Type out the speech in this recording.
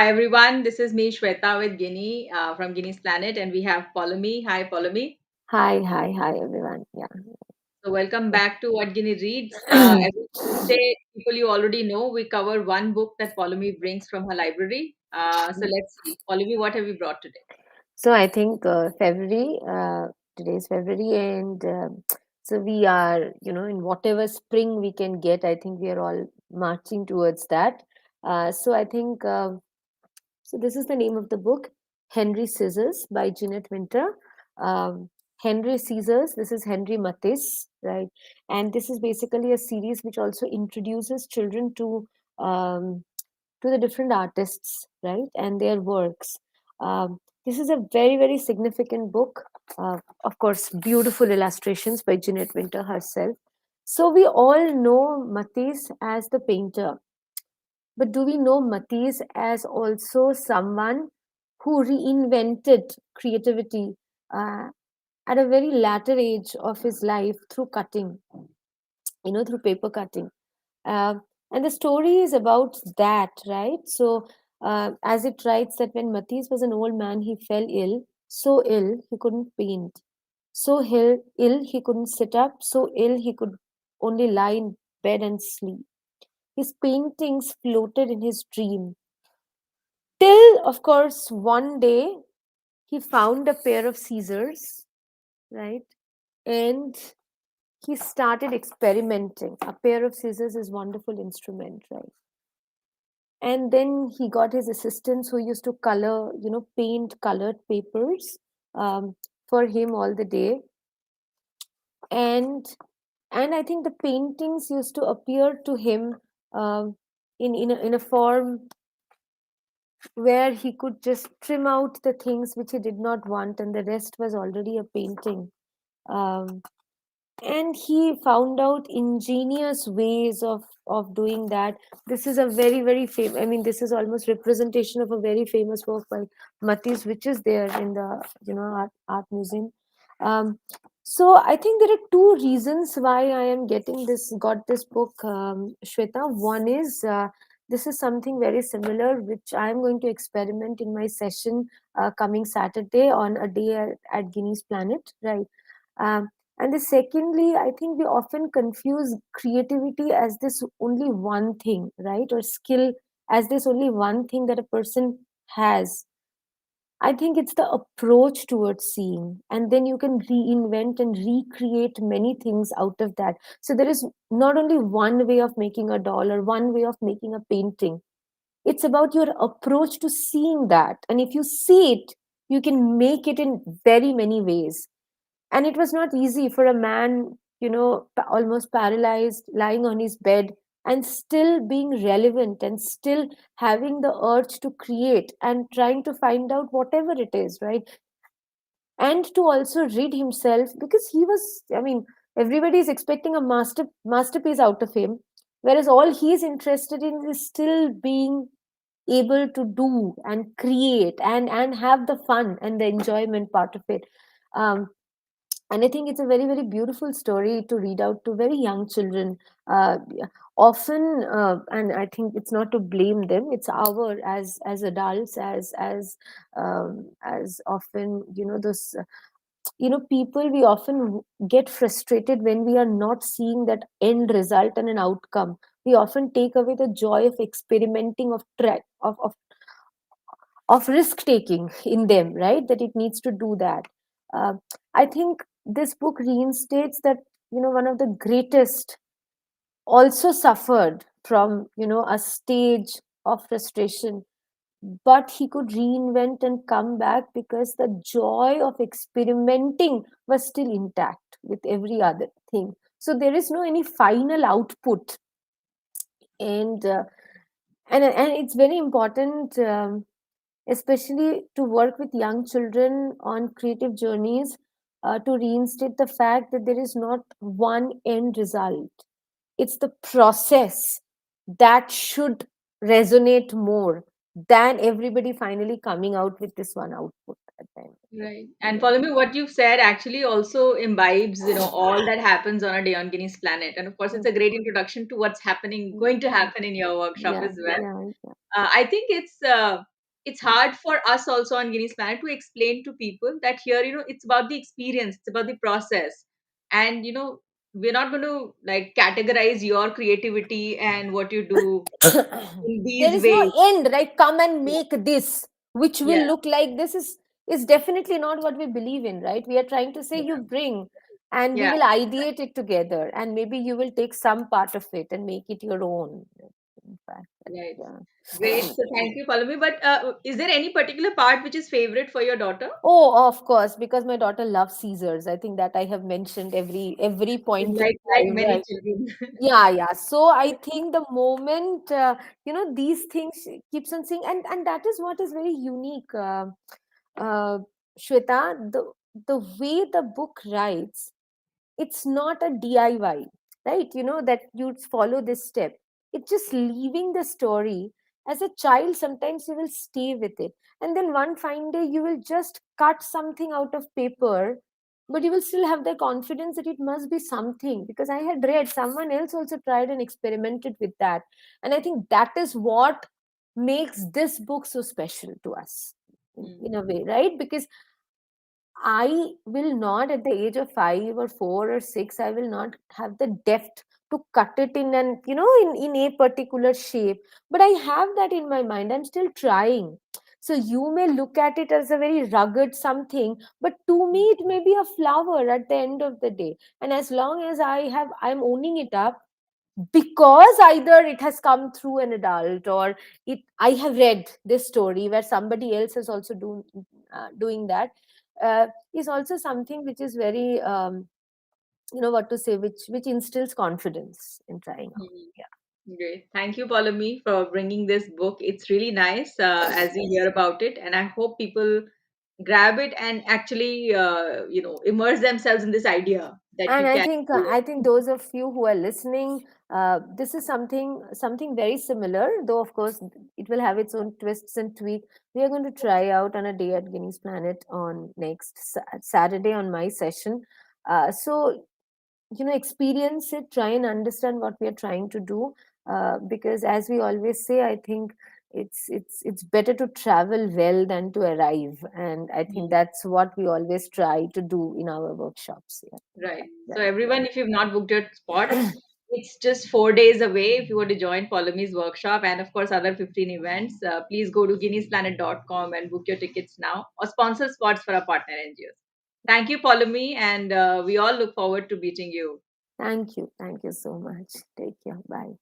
Hi everyone, this is me Shweta with Ginny from Guinea's Planet, and we have Poulomi. Hi Poulomi. Hi, everyone. So welcome Yeah. back to What Guinea Reads. Every Tuesday, people you already know, we cover one book that Poulomi brings from her library. So let's see, Poulomi, what have you brought today? So I think February, today is February, and so we are, in whatever spring we can get, I think we are all marching towards that. So I think, so this is the name of the book, Henry Scissors by Jeanette Winter. Um, Henry Scissors, this is Henry Matisse, right? And this is basically a series which also introduces children um, to the different artists, right, and their works. This is a very, very significant book. Of course, beautiful illustrations by Jeanette Winter herself. So we all know Matisse as the painter, but do we know Matisse as also someone who reinvented creativity uh, at a very latter age of his life through cutting, through paper cutting? uh, and the story is about that, right? So, as it writes that when Matisse was an old man, he fell ill, so ill he couldn't paint, so ill he couldn't sit up, so ill he could only lie in bed and sleep. His paintings floated in his dream. Till, of course, one day he found a pair of scissors, right? And he started experimenting. A pair of scissors is wonderful instrument, right? And then he got his assistants who used to paint colored papers for him all the day. And and I think the paintings used to appear to him in a form where he could just trim out the things which he did not want, and the rest was already a painting. um, and he found out ingenious ways of doing that. This is a very, very famous, I mean, this is almost representation of a very famous work by Matisse, which is there in the art museum. Um, so I think there are two reasons why I am getting this got this book, Shweta. One is, this is something very similar which I am going to experiment in my session coming Saturday on a day at Guinea's Planet, right? um, and the secondly, I think we often confuse creativity as this only one thing, right? Or skill as this only one thing that a person has. I think it's the approach towards seeing, and then you can reinvent and recreate many things out of that. So there is not only one way of making a doll or one way of making a painting. It's about your approach to seeing that. And if you see it, you can make it in very many ways. And it was not easy for a man, almost paralyzed, lying on his bed and still being relevant and still having the urge to create and trying to find out whatever it is, right? And to also rid himself, because he was, I mean, everybody is expecting a masterpiece out of him, whereas all he's interested in is still being able to do and create and have the fun and the enjoyment part of it. Um, and I think it's a very, very beautiful story to read out to very young children. Often, and I think it's not to blame them. It's our, as adults, as often, those people, we often get frustrated when we are not seeing that end result and an outcome. We often take away the joy of experimenting, of track of risk taking in them, right? That it needs to do that. uh, I think this book reinstates that, one of the greatest also suffered from, a stage of frustration, but he could reinvent and come back because the joy of experimenting was still intact with every other thing. So there is no any final output. And uh, and and it's very important, especially to work with young children on creative journeys, to reinstate the fact that there is not one end result. It's the process that should resonate more than everybody finally coming out with this one output at the end. Right. And follow me, what you've said actually also imbibes, all that happens on a day on Guinea's Planet. And of course, it's Mm, a great introduction to what's happening, mm, going to mm. happen in your workshop Yeah, as well. yeah, yeah. I think it's it's hard for us also on Guinness Planet to explain to people that here, it's about the experience, it's about the process. And, we're not going to like categorize your creativity and what you do in There these is no ways. end, right? Come and Yeah. make this, which Yeah. will look like this is definitely not what we believe in, right? We are trying to say Yeah. you bring, and we Yeah. will ideate it together, and maybe you will take some part of it and make it your own. In fact, Right. yeah. Great. So thank you, Palumi. But is there any particular part which is favorite for your daughter? Oh, of course, because my daughter loves Caesars. I think that I have mentioned every point in Like time, many right? children. Yeah, yeah. So I think the moment these things keeps on saying, and that is what is very unique, uh, Shweta. The way the book writes, it's not a DIY, right? You know that you follow this step. It's just leaving the story. As a child, sometimes you will stay with it, and then one fine day you will just cut something out of paper, but you will still have the confidence that it must be something, because I had read someone else also tried and experimented with that, and I think that is what makes this book so special to us in Mm, a way, right? Because I will not, at the age of 5 or 4 or 6, I will not have the depth to cut it in and, in a particular shape. But I have that in my mind. I'm still trying. So you may look at it as a very rugged something, but to me, mm, it may be a flower at the end of the day. And as long as I'm owning it up, because either it has come through an adult, or I have read this story where somebody else is also doing that, is also something which is very what to say, which instills confidence in trying out. mm. Yeah. Great. Thank you, Paulomi, for bringing this book. It's really nice as we hear about it, and I hope people grab it and actually, immerse themselves in this idea that And you i can think do uh, it. i think those of you who are listening, this is something very similar, though of course it will have its own twists and tweak. We are going to try out on a day at Guinness Planet on next Saturday on my session. So experience it, try and understand what we are trying to do, because as we always say, I think it's better to travel well than to arrive, and I think Mm. that's what we always try to do in our workshops. Yeah. Right. So Right, everyone, if you've not booked your spot, it's just 4 days away if you want to join Paulomi's workshop and of course other 15 events. Please go to guinnessplanet.com and book your tickets now or sponsor spots for our partner NGOs. Thank you, Paulomi, and we all look forward to meeting you. thank you so much. Take care. Bye.